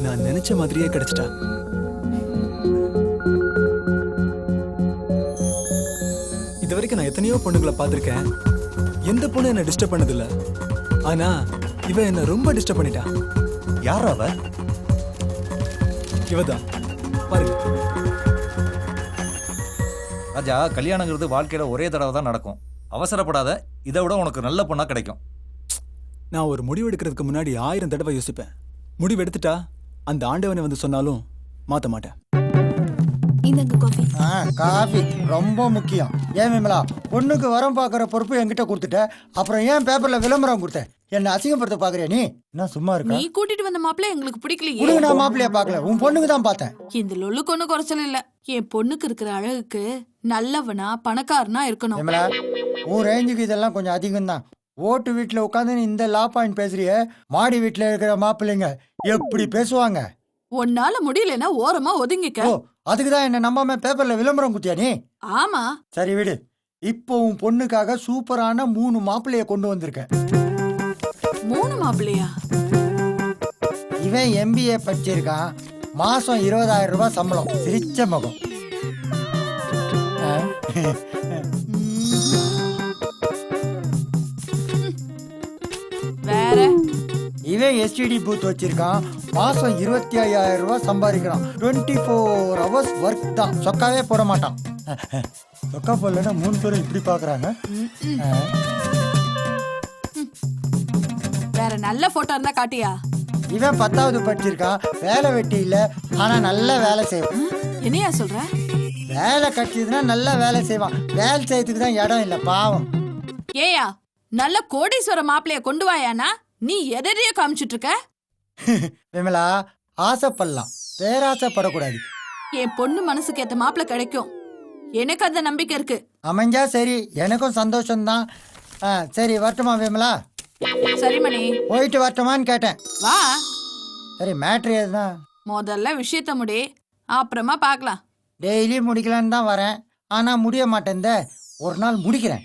நான் நினைச்ச மாதிரியே கிடைச்சிட்டா. இது வரைக்கும் நான் எத்தனையோ பொண்ணுங்களை பார்த்திருக்கேன். எந்த பொண்ணு என்ன டிஸ்டர்ப் பண்ணதில்ல. ஆனா இவ என்ன ரொம்ப டிஸ்டர்ப் பண்ணிட்டா. யார் அவ? இவதான் பாருங்க. ராஜா, கல்யாணங்கிறது வாழ்க்கையில ஒரே தடவை தான் நடக்கும். அவசரப்படாத. இதை விட உனக்கு நல்ல பொண்ணா கிடைக்கும். நான் ஒரு முடிவு எடுக்கிறதுக்கு முன்னாடி 1000 தடவை யோசிப்பேன். முடிவு எடுத்துட்டா அந்த ஆண்டவனை வந்து சொன்னாலும் மாத்த மாட்டேன். இந்தங்க காஃபி. காஃபி ரொம்ப முக்கியம். ஏன் விமலா, பொண்ணுக்கு வரம் பார்க்குற பொறுப்பு என்கிட்ட கொடுத்துட்ட, அப்புறம் ஏன் பேப்பர்ல விளம்பரம் கொடுத்த? என்ன அசிங்கப்படுத்த பாக்குறியா நீ? என்ன சும்மா இருக்க? நீ கூட்டிட்டு வந்த மாப்பிள்ளை எங்களுக்கு பிடிக்கலையே. உனக்கு நான் மாப்பிள்ளைய பார்க்கல, உன் பொண்ணுக்கு தான் பார்த்தேன். இந்த லொல்லுக்கு ஒன்னும் குறைச்சல் இல்ல. என் பொண்ணுக்கு இருக்கிற அழகுக்கு நல்லவனா பணக்காரனா இருக்கணும். விமலா, உன் ரேஞ்சுக்கு இதெல்லாம் கொஞ்சம் அதிகம் தான். ஓட்டு வீட்டுல உட்காந்து இந்த லா பாயிண்ட் பேசுறிய, மாடி வீட்டுல இருக்கிற மாப்பிள்ளைங்க எப்படி பேசுவாங்க? உன்னால முடியலன்னா ஓரமா ஒதுங்கிக்க. ஓ, அதுக்குதான் என்ன நம்பாம பேப்பர்ல விளம்பரம் குத்தியா நீ? ஆமா. சரி விடு. இப்போ உன் பொண்ணுக்காக சூப்பரான 3 மாப்பிள்ளைய கொண்டு வந்திருக்கேன். 3 மாப்பிள்ளையா? இவன் MBA படிச்சிருக்கான். மாசம் 20,000 ரூபாய் சம்பளம். சிரிச்ச முகம். வேற இவன் STD பூத் வச்சிருக்கான். மாசம் 25,000 ரூபாய் சம்பாதிக்கிறான். 24 hours ஒர்க் தான். சொக்காவே போட மாட்டான். சொக்கா போடலன்னா 3 பேரும் இப்படி பாக்குறாங்க. வேற நல்ல போட்டோ இருந்தா காட்டியா? இவன் 10வது படிச்சிருக்கான். வேலை வெட்டி இல்ல, ஆனா நல்ல வேலை செய்வான். என்னையா சொல்ற? வேலை கட்டிதுன்னா நல்ல வேலை செய்வான். வேலை செய்யறதுக்கு தான் இடம் இல்ல, பாவம். ஏயா, நல்ல கோடீஸ்வர மாப்பிள்ளைய கொண்டு வாயானா நீ எதையோ காமிச்சிட்டு இருக்க? விமலா, ஆசைப்படலாம், பேராசைப்படக்கூடாது. என் பொண்ணு மனசுக்கு ஏத்த மாப்பிள்ளை கிடைக்கும். எனக்கு அந்த நம்பிக்கை இருக்கு. அமைஞ்சா சரி, எனக்கும் சந்தோஷம்தான். சரி வரட்டுமா விமலா? சரி மணி, போயிட்டு வரட்டுமான்னு கேட்டேன். வா. சரி, மேட்ரு எதுதான்? முதல்ல விஷயத்த முடி, அப்புறமா பார்க்கலாம். டெய்லி முடிக்கலான்னு தான் வரேன், ஆனா முடிய மாட்டேன். ஒரு நாள் முடிக்கிறேன்.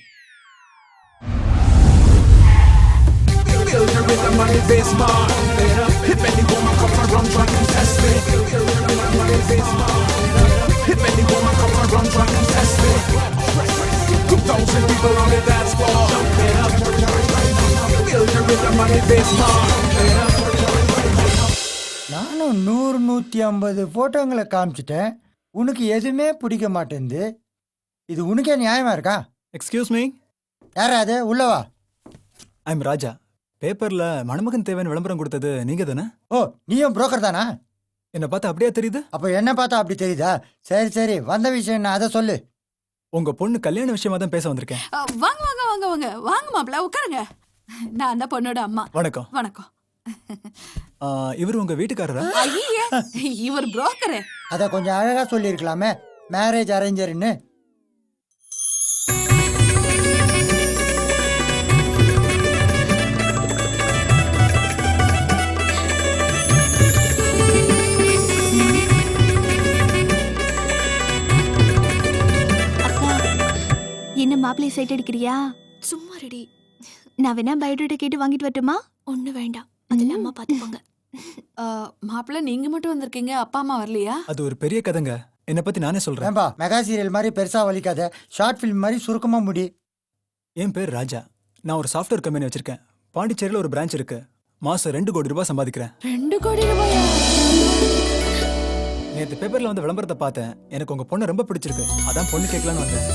நானும் 100-150 போட்டோங்களை காமிச்சிட்டேன். உனக்கு எதுவுமே பிடிக்க மாட்டேங்குது. இது உனக்கே நியாயமா இருக்கா? Excuse me. யாரா அது? உள்ளவா. ஐம் ராஜா. பேப்பர்ல மணமகன் தேவைன்னு விளம்பரம் கொடுத்தது நீங்க தானே? ஓ, நீயும் புரோக்கர் தானா? என்ன பார்த்தா அப்படியே தெரியுது. அப்ப என்ன பார்த்தா அப்படி தெரியுதா? சரி சரி, வந்த விஷயம் என்ன, அதை சொல்லு. உங்க பொண்ணு கல்யாண விஷயமா தான் பேச வந்திருக்கேன். வாங்க வாங்க வாங்க வாங்க வாங்க மாப்பிள்ள, உட்காருங்க. நான் அந்த பொண்ணோட அம்மா. வணக்கம். வணக்கம். இவர் உங்க வீட்டுக்காரரா? ஐயே, இவர் புரோக்கரு. அதை கொஞ்சம் அழகா சொல்லியிருக்கலாமே, மேரேஜ் அரேஞ்சர்னு. என்ன மாப்பிள்ளை சைட் அடிக்கிறியா? சும்மா ரெடி. நான் வேணா பயோடேட்டா கேட்டு வாங்கிட்டு வரட்டுமா? ஒண்ணு வேண்டாம், அதெல்லாம் அம்மா பாத்துப்பாங்க. மாப்பிள்ள நீங்க மட்டும் வந்திருக்கீங்க, அப்பா அம்மா வரலையா? அது ஒரு பெரிய கதைங்க. என்னை பத்தி நானே சொல்றேன். ஏன்பா, மெகா சீரியல் மாதிரி பெருசா வலிக்காத, ஷார்ட் ஃபிலிம் மாதிரி சுருக்கமா முடி. என் பேர் ராஜா. நான் ஒரு சாஃப்ட்வேர் கம்பெனி வச்சிருக்கேன். பாண்டிச்சேரியில ஒரு பிரான்ச் இருக்கு. மாசம் 2 கோடி ரூபாய் சம்பாதிக்கிறேன். 2 கோடி ரூபாயா? நேற்று பேப்பர்ல வந்து விளம்பரத்தை பார்த்தேன். எனக்கு உங்க பொண்ணு ரொம்ப பிடிச்சிருக்கு. அதான் பொண்ணு கேட்கலான்னு வந்தேன்.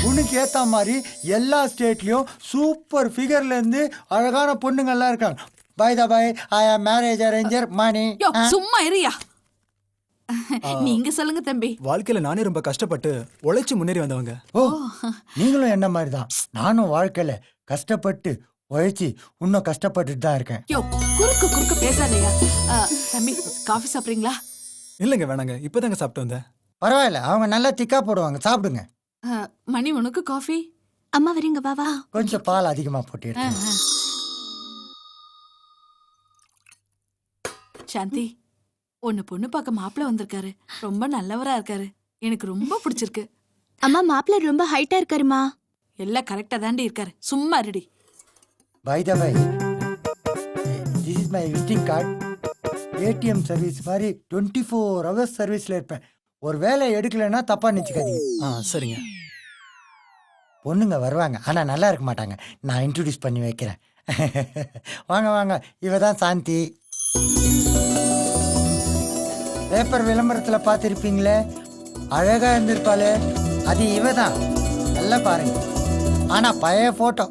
உனக்கு ஏத்த மாதிரி எல்லா ஸ்டேட்லயும் சூப்பர் ஃபிகர்ல இருந்து அழகான பொண்ணுங்கள்லாம் இருக்காங்க. பை த பை, ஐ ஆம் மேரேஜ் அரேஞ்சர் மணி. சும்மா இருயா. நீங்க சொல்லுங்க தம்பி. வாழ்க்கையில நானே ரொம்ப கஷ்டப்பட்டு உழைச்சு முன்னேறி வந்தவங்க. ஓ, நீங்களும் என்ன மாதிரி தான். நானும் வாழ்க்கையில கஷ்டப்பட்டு உழைச்சி இன்னும் கஷ்டப்பட்டுட்டு தான் இருக்கேன். குறுக்கு குறுக்கு பேசாதயா. தம்பி, காஃபி சாப்பிடுறீங்களா? இல்லைங்க, வேணாங்க. இப்பதாங்க சாப்பிட்டு வந்தேன். பரவாயில்ல, அவங்க நல்லா திக்கா போடுவாங்க, சாப்பிடுங்க. மணி, உனக்கு காஃபி? அம்மா வரீங்க, வா வா. கொஞ்சம் பால் அதிகமா போட்டு. சாந்தி, ஒன்னு பொண்ணு பார்க்க மாப்பிள்ள வந்திருக்காரு. ரொம்ப நல்லவரா இருக்காரு. எனக்கு ரொம்ப பிடிச்சிருக்கு. அம்மா, மாப்பிள்ளை ரொம்ப ஹைட்டா இருக்காருமா. எல்லாம் கரெக்டா தாண்டி இருக்காரு. சும்மா ready. By the by, this is my visiting card. ATM service மாதிரி 24 ஹவர்ஸ் சர்வீஸில் இருப்பேன். ஒரு வேலை எடுக்கலைன்னா தப்பாக நினச்சிக்காதீங்க. சரிங்க. பொண்ணுங்க வருவாங்க, ஆனால் நல்லா இருக்க மாட்டாங்க. நான் இன்ட்ரடியூஸ் பண்ணி வைக்கிறேன். வாங்க வாங்க, இவ தான் சாந்தி. பேப்பர் விளம்பரத்தில் பார்த்துருப்பீங்களே, அழகாக இருந்திருப்பாளே, அது இவ தான். நல்லா பாருங்க. ஆனால் பழைய ஃபோட்டோ.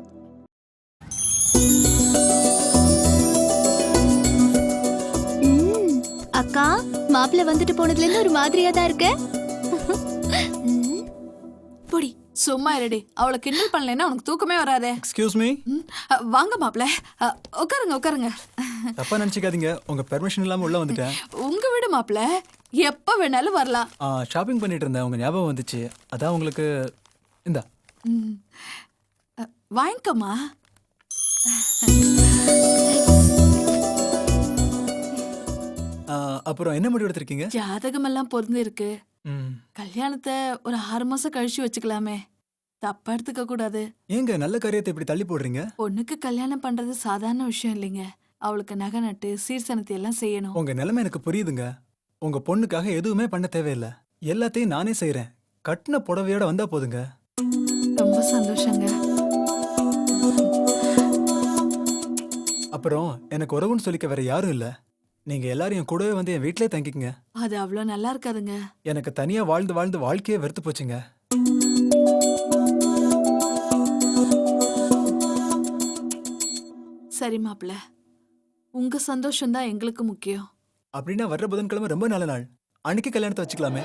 அக்கா, மாப்பிள்ள வந்துட்டு போனதுல இருந்து ஒரு மாதிரியா தான் இருக்க. பொடி. சும்மா இருடி. அவளை கிண்டல் பண்ணலைன்னா உனக்கு தூக்கமே வராதே. Excuse me. வாங்க மாப்பிள்ள, உட்காருங்க உட்காருங்க. தப்பா நினைச்சுக்காதீங்க, உங்க பெர்மிஷன் இல்லாம உள்ள வந்துட்டேன். உங்க வீடு மாப்பிள்ள, எப்ப வேணாலும் வரலாம். ஷாப்பிங் பண்ணிட்டு இருந்தேன், உங்க ஞாபகம் வந்துச்சு, அதான் உங்களுக்கு. இந்தா. ம். வாங்கிக்கம்மா. அப்புறம் என்ன முடிவு எடுத்திருக்கீங்க? ஜாதகமெல்லாம் பொருந்து இருக்கு. ம். கல்யாணத்தை ஒரு 6 மாசம் கழிச்சு வச்சுக்கலாமே. தப்பா எடுத்துக்க கூடாது. ஏங்க நல்ல காரியத்தை இப்படி தள்ளி போடுறீங்க? பொண்ணுக்கு கல்யாணம் பண்றது சாதாரண விஷயம் இல்லைங்க. அவளுக்கு நகை நட்டு சீர்சனத்தை எல்லாம் செய்யணும். உங்க நிலைமை எனக்கு புரியுதுங்க. உங்க பொண்ணுக்காக எதுவுமே பண்ண தேவையில்லை, எல்லாத்தையும் நானே செய்யறேன். கட்டின புடவையோட வந்தா போதுங்க. ரொம்ப சந்தோஷங்க. அப்புறம் எனக்கு உறவுன்னு சொல்லிக்க வேற யாரும் இல்ல. நீங்க எல்லாரும் என் கூடவே வந்து என் வீட்டிலே தங்கிக்கங்க. அது அவ்வளோ நல்லா இருக்காதுங்க. எனக்கு தனியா வாழ்ந்து வாழ்ந்து வாழ்க்கையே வெறுத்து போச்சுங்க. சரி மாப்பிள்ள, உங்க சந்தோஷம் தான் எங்களுக்கு முக்கியம். அப்படின்னா வர்ற புதன்கிழமை ரொம்ப நல்ல நாள், அன்னைக்கு கல்யாணத்தை வச்சுக்கலாமே.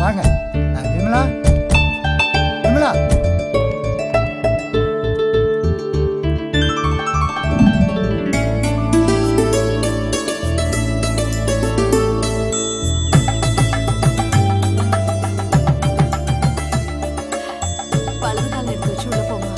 வாங்க. விமலா, விமலா. வலது கால எடுத்து வச்சு உள்ள போமா.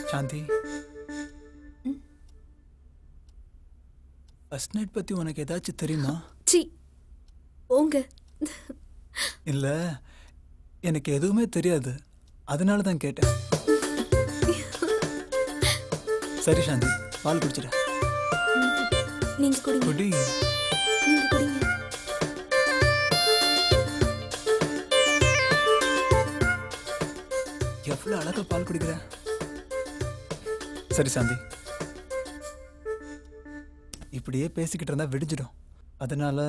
சாந்தி, ஃபர்ஸ்ட் நைட் பத்தி உனக்கு ஏதாச்சும் தெரியுமா? சி போங்க. இல்ல, எனக்கு எதுவுமே தெரியாது, அதனால தான் கேட்டேன். சரி சாந்தி, பால் குடிச்சிட. நீங்க குடிங்க. குடி. நீங்க குடிங்க. எவ்வளவு அழகா பால் குடிக்கிற. சரி சாந்தி, இப்படியே பேசிக்கிட்டு இருந்தா விடிஞ்சிடும், அதனால.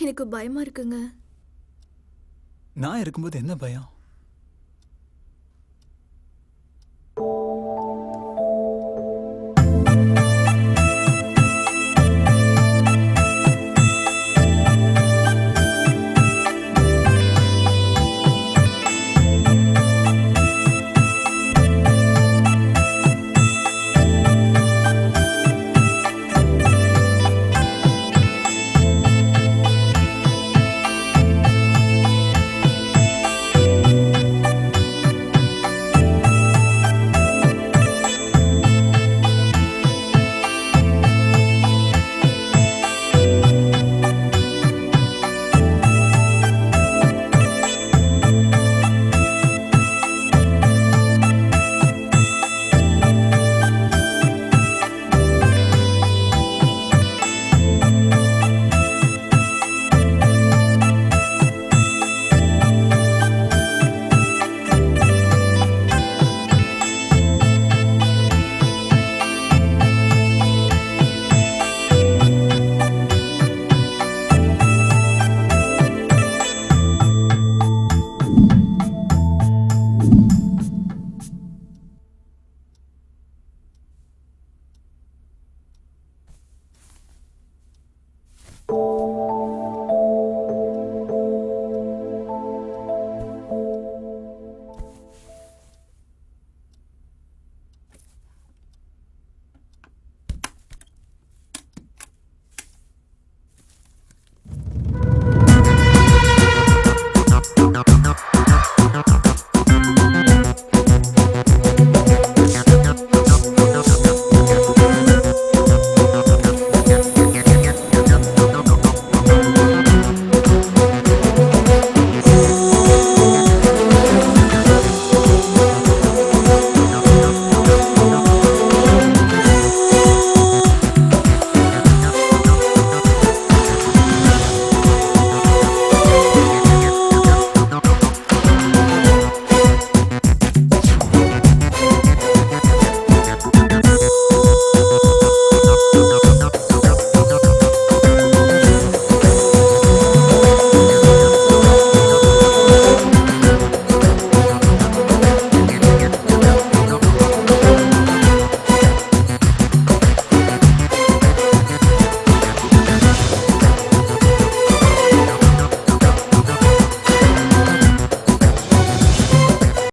எனக்கு பயமா இருக்குங்க. நான் இருக்கும்போது என்ன பயம்?